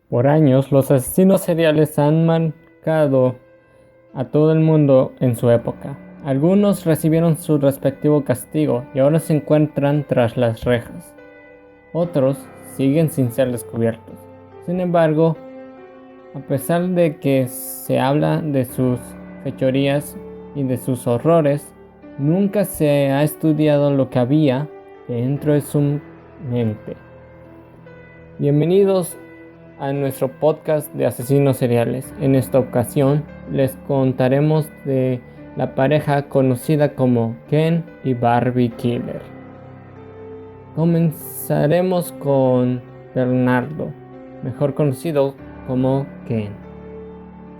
Por años, los asesinos seriales han marcado a todo el mundo en su época. Algunos recibieron su respectivo castigo y ahora se encuentran tras las rejas. Otros siguen sin ser descubiertos. Sin embargo, a pesar de que se habla de sus fechorías y de sus horrores, nunca se ha estudiado lo que había dentro de su mente. Bienvenidos a nuestro podcast de asesinos seriales. En esta ocasión les contaremos de la pareja conocida como Ken y Barbie Killer. Comenzaremos con Bernardo, mejor conocido como Ken.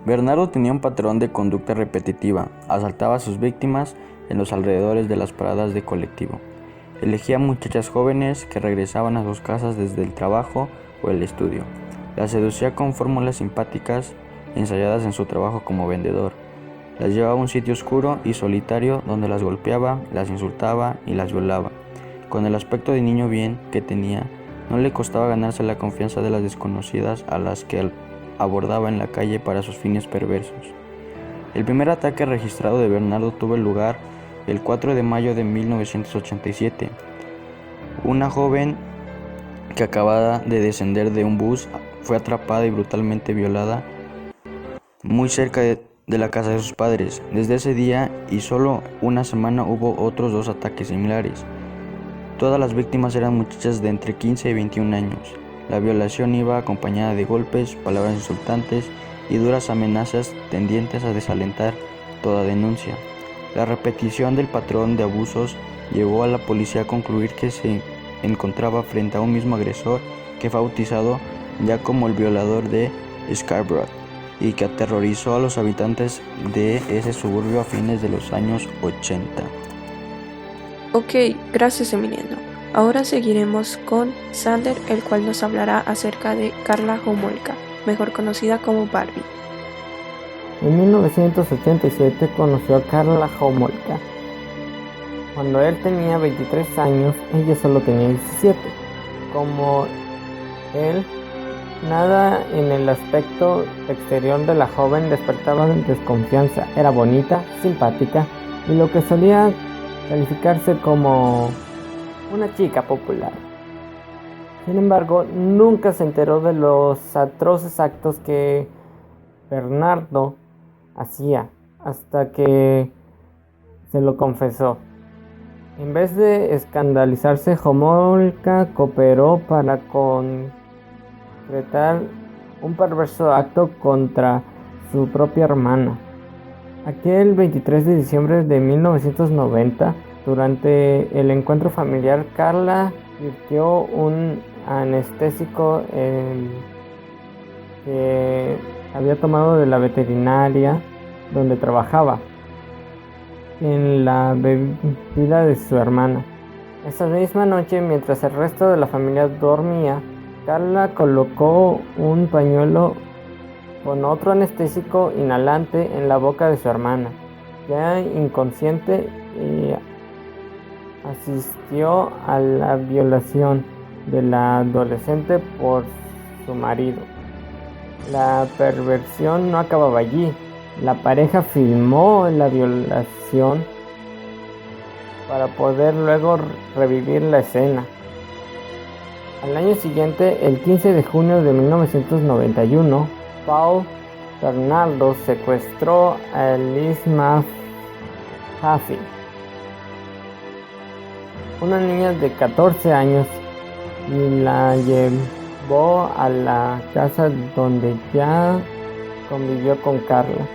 Bernardo tenía un patrón de conducta repetitiva. Asaltaba a sus víctimas en los alrededores de las paradas de colectivo. Elegía muchachas jóvenes que regresaban a sus casas desde el trabajo o el estudio. Las seducía con fórmulas simpáticas ensayadas en su trabajo como vendedor. Las llevaba a un sitio oscuro y solitario donde las golpeaba, las insultaba y las violaba. Con el aspecto de niño bien que tenía, no le costaba ganarse la confianza de las desconocidas a las que abordaba en la calle para sus fines perversos. El primer ataque registrado de Bernardo tuvo lugar el 4 de mayo de 1987. Una joven que acababa de descender de un bus fue atrapada y brutalmente violada muy cerca de la casa de sus padres. Desde ese día y solo una semana hubo otros 2 ataques similares. Todas las víctimas eran muchachas de entre 15 y 21 años. La violación iba acompañada de golpes, palabras insultantes y duras amenazas tendientes a desalentar toda denuncia. La repetición del patrón de abusos llevó a la policía a concluir que se encontraba frente a un mismo agresor que fue bautizado ya como el violador de Scarborough y que aterrorizó a los habitantes de ese suburbio a fines de los años 80. Ok, gracias Emiliano. Ahora seguiremos con Sander, el cual nos hablará acerca de Karla Homolka, mejor conocida como Barbie. En 1987 conoció a Karla Homolka. Cuando él tenía 23 años, ella solo tenía 17. Como él, nada en el aspecto exterior de la joven despertaba desconfianza. Era bonita, simpática y lo que solía calificarse como una chica popular. Sin embargo, nunca se enteró de los atroces actos que Bernardo hacía hasta que se lo confesó. En vez de escandalizarse, Homolka cooperó para concretar un perverso acto contra su propia hermana. Aquel 23 de diciembre de 1990, durante el encuentro familiar, Karla virtió un anestésico que había tomado de la veterinaria donde trabajaba en la bebida de su hermana. Esa misma noche, mientras el resto de la familia dormía, Karla colocó un pañuelo con otro anestésico inhalante en la boca de su hermana, ya inconsciente, y asistió a la violación de la adolescente por su marido. La perversión no acababa allí. La pareja filmó la violación para poder luego revivir la escena. Al año siguiente, el 15 de junio de 1991, Paul Bernardo secuestró a Liz Mahaffey, una niña de 14 años, y la llevó a la casa donde ya convivió con Karla.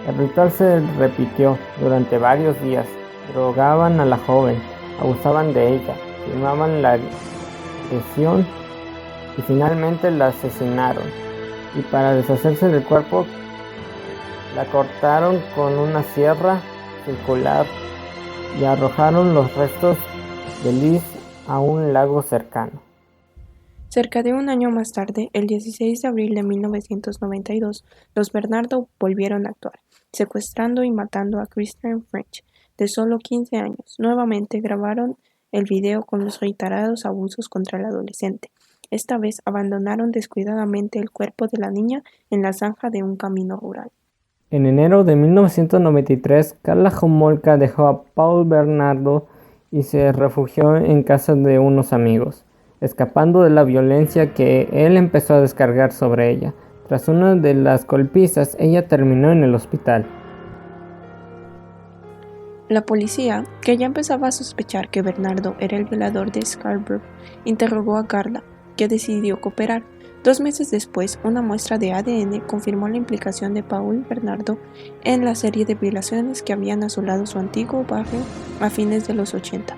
El ritual se repitió durante varios días. Drogaban a la joven, abusaban de ella, filmaban la agresión y finalmente la asesinaron. Y para deshacerse del cuerpo, la cortaron con una sierra circular y arrojaron los restos de Liz a un lago cercano. Cerca de un año más tarde, el 16 de abril de 1992, los Bernardo volvieron a actuar, secuestrando y matando a Christian French, de solo 15 años. Nuevamente grabaron el video con los reiterados abusos contra el adolescente. Esta vez abandonaron descuidadamente el cuerpo de la niña en la zanja de un camino rural. En enero de 1993, Karla Homolka dejó a Paul Bernardo y se refugió en casa de unos amigos, escapando de la violencia que él empezó a descargar sobre ella. Tras una de las golpizas, ella terminó en el hospital. La policía, que ya empezaba a sospechar que Bernardo era el violador de Scarborough, interrogó a Karla, que decidió cooperar. 2 meses después, una muestra de ADN confirmó la implicación de Paul Bernardo en la serie de violaciones que habían asolado su antiguo barrio a fines de los 80.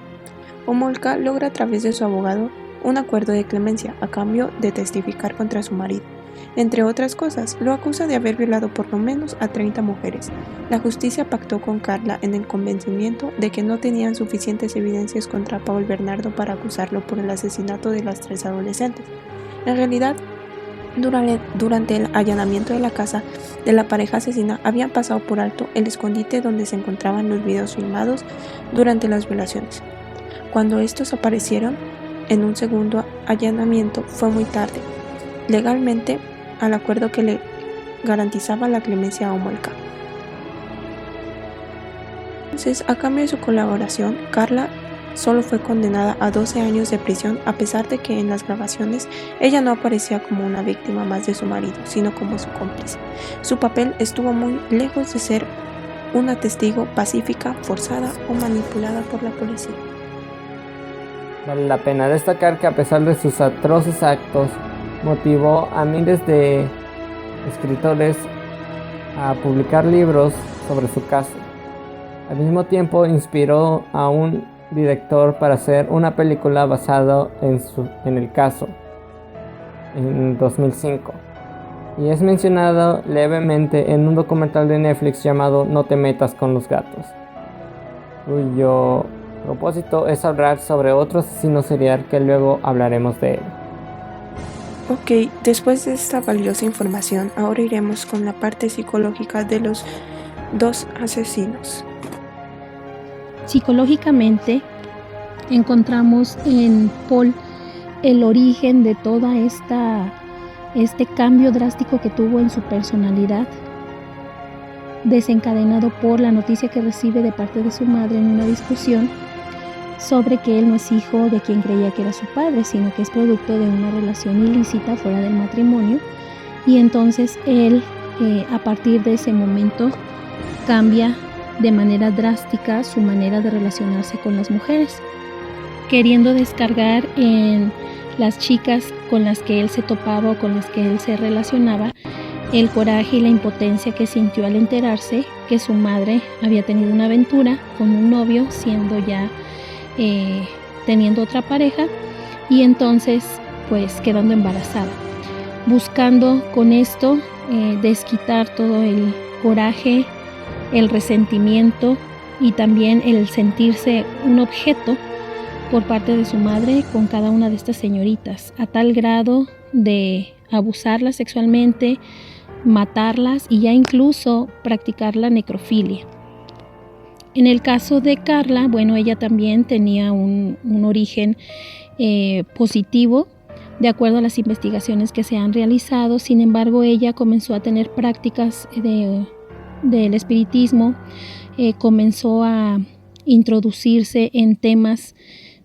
Homolka logra a través de su abogado un acuerdo de clemencia a cambio de testificar contra su marido. Entre otras cosas, lo acusa de haber violado por lo menos a 30 mujeres. La justicia pactó con Karla en el convencimiento de que no tenían suficientes evidencias contra Paul Bernardo para acusarlo por el asesinato de las 3 adolescentes. En realidad, durante el allanamiento de la casa de la pareja asesina, habían pasado por alto el escondite donde se encontraban los videos filmados durante las violaciones. Cuando estos aparecieron en un segundo allanamiento, fue muy tarde. Legalmente, al acuerdo que le garantizaba la clemencia a Homolka. Entonces, a cambio de su colaboración, Karla solo fue condenada a 12 años de prisión, a pesar de que en las grabaciones ella no aparecía como una víctima más de su marido, sino como su cómplice. Su papel estuvo muy lejos de ser una testigo pacífica, forzada o manipulada por la policía. Vale la pena destacar que a pesar de sus atroces actos, motivó a miles de escritores a publicar libros sobre su caso. Al mismo tiempo, inspiró a un director para hacer una película basada en el caso, en 2005. Y es mencionado levemente en un documental de Netflix llamado No te metas con los gatos, cuyo propósito es hablar sobre otro asesino serial que luego hablaremos de él. Ok, después de esta valiosa información, ahora iremos con la parte psicológica de los 2 asesinos. Psicológicamente, encontramos en Paul el origen de toda este cambio drástico que tuvo en su personalidad, desencadenado por la noticia que recibe de parte de su madre en una discusión sobre que él no es hijo de quien creía que era su padre, sino que es producto de una relación ilícita fuera del matrimonio. Y entonces él, a partir de ese momento, cambia de manera drástica su manera de relacionarse con las mujeres, queriendo descargar en las chicas con las que él se topaba o con las que él se relacionaba el coraje y la impotencia que sintió al enterarse que su madre había tenido una aventura con un novio, siendo ya teniendo otra pareja, y entonces pues quedando embarazada, buscando con esto desquitar todo el coraje, el resentimiento y también el sentirse un objeto por parte de su madre con cada una de estas señoritas, a tal grado de abusarlas sexualmente, matarlas y ya incluso practicar la necrofilia. En el caso de Karla, bueno, ella también tenía un origen positivo, de acuerdo a las investigaciones que se han realizado. Sin embargo, ella comenzó a tener prácticas del espiritismo, comenzó a introducirse en temas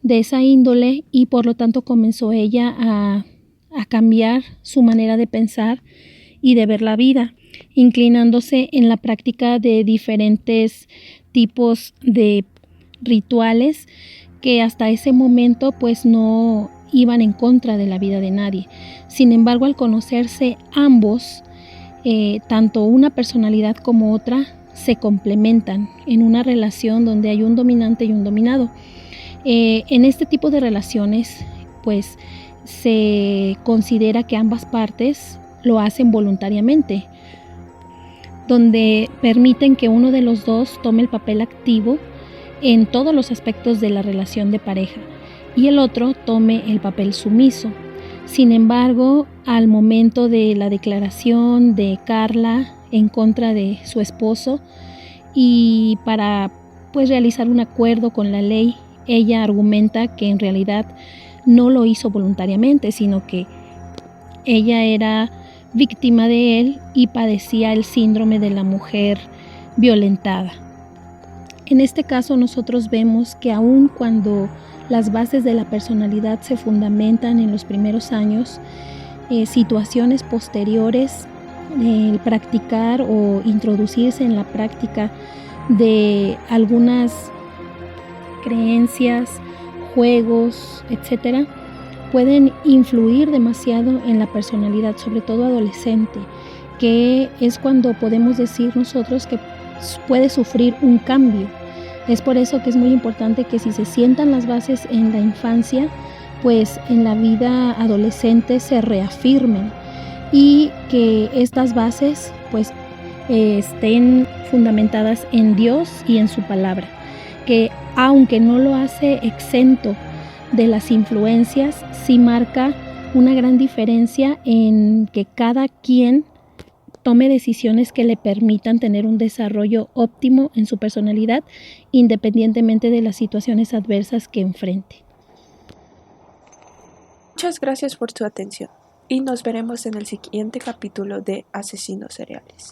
de esa índole y por lo tanto comenzó ella a cambiar su manera de pensar y de ver la vida, inclinándose en la práctica de diferentes tipos de rituales que hasta ese momento pues no iban en contra de la vida de nadie. Sin embargo, al conocerse ambos, tanto una personalidad como otra se complementan en una relación donde hay un dominante y un dominado. En este tipo de relaciones pues se considera que ambas partes lo hacen voluntariamente, donde permiten que uno de los dos tome el papel activo en todos los aspectos de la relación de pareja y el otro tome el papel sumiso. Sin embargo, al momento de la declaración de Karla en contra de su esposo y para pues realizar un acuerdo con la ley, ella argumenta que en realidad no lo hizo voluntariamente, sino que ella era víctima de él y padecía el síndrome de la mujer violentada. En este caso nosotros vemos que aun cuando las bases de la personalidad se fundamentan en los primeros años, situaciones posteriores, el practicar o introducirse en la práctica de algunas creencias, juegos, etcétera, pueden influir demasiado en la personalidad, sobre todo adolescente, que es cuando podemos decir nosotros que puede sufrir un cambio. Es por eso que es muy importante que si se sientan las bases en la infancia, pues en la vida adolescente se reafirmen y que estas bases pues estén fundamentadas en Dios y en su palabra, que aunque no lo hace exento de las influencias, sí marca una gran diferencia en que cada quien tome decisiones que le permitan tener un desarrollo óptimo en su personalidad, independientemente de las situaciones adversas que enfrente. Muchas gracias por su atención y nos veremos en el siguiente capítulo de Asesinos Seriales.